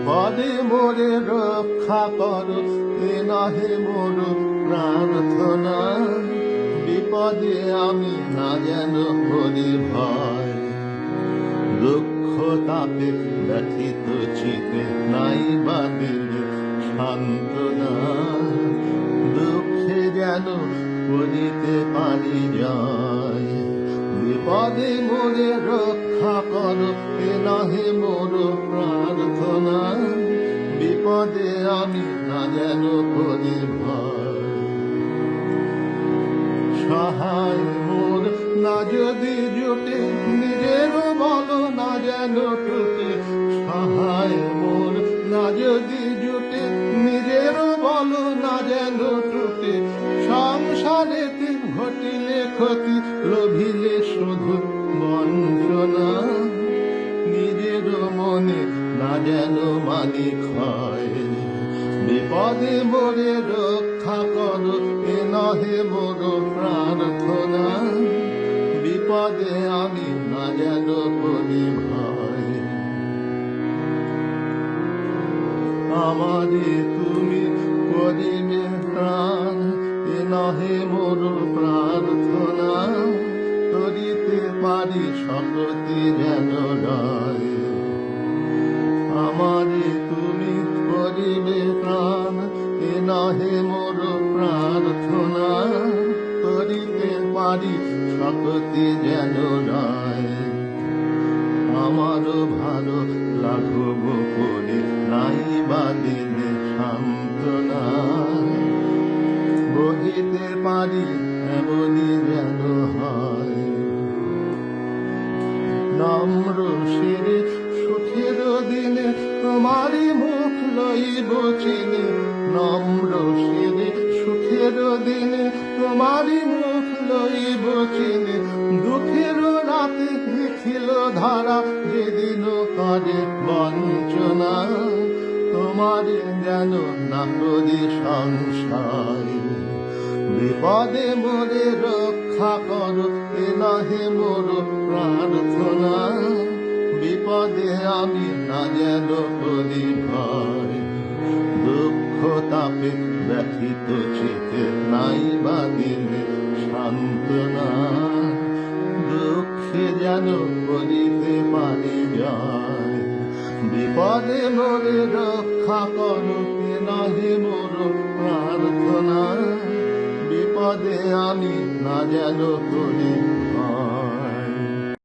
বিপদে মোরে রক্ষা করো, এ নহে মোর প্রার্থনা। বিপদে আমি না যেন করি ভয়, দুঃখ তাপে ব্যথিত চিতে নাই বা দিলে সান্ত্বনা। দুঃখে যেন করিতে পারি জয়, বিপদে মোরে রক্ষা করো, এ নহে মোর প্রার্থনা। বিপদে আমি না যেন করি ভয়, সহায় মোর না যদি জুটে, নিজের বল না যেন টুটে। সহায় মোর না যদি জুটে, নিজের বল না যেন টুটে। সংসারেতে ঘটিলে ক্ষতি, লোভিলে শুধু বঞ্চনা। নিজের মনে না যেন মানি ক্ষয়, বিপদে মোরে রক্ষা করো, এ নহে মোর প্রার্থনা। বিপদে আমি না যেন করি ভয়, আমারে তুমি করিবে প্রাণ, এ নহে মোর প্রার্থনা। করিতে পারি সকতি যেন নয়, আমারে তুমি করিবে প্রাণ, এ নহে মোর প্রার্থনা। করিতে পারি সকতি যেন নয়, আমারও ভালো লাঘব করি নাই বা দিলে সান্ত্বনা। বহিতে পারি এমনি যেন হয়, নম্র শিরে সুখের দিনে তোমারই মুখ লইব চিনে। নম্র শিরে সুখের দিনে তোমারই মুখ লইব চিনে। দুঃখের রাতে লিখিল ধারা, যেদিন করে বঞ্চনা। তোমারে যেন না করি সংশয়, বিপদে মোরে রক্ষা করো, এ নহে মোর প্রার্থনা। বিপদে আমি না যেন করি ভয়, দুঃখ তাপে ব্যথিত চিতে নাই বা দিলে সান্ত্বনা। দুঃখে যেন করিতে পারি জয়, বিপদে মোরে রক্ষা করো, এ নহে মোর প্রার্থনা। বিপদে আমি না যেন করি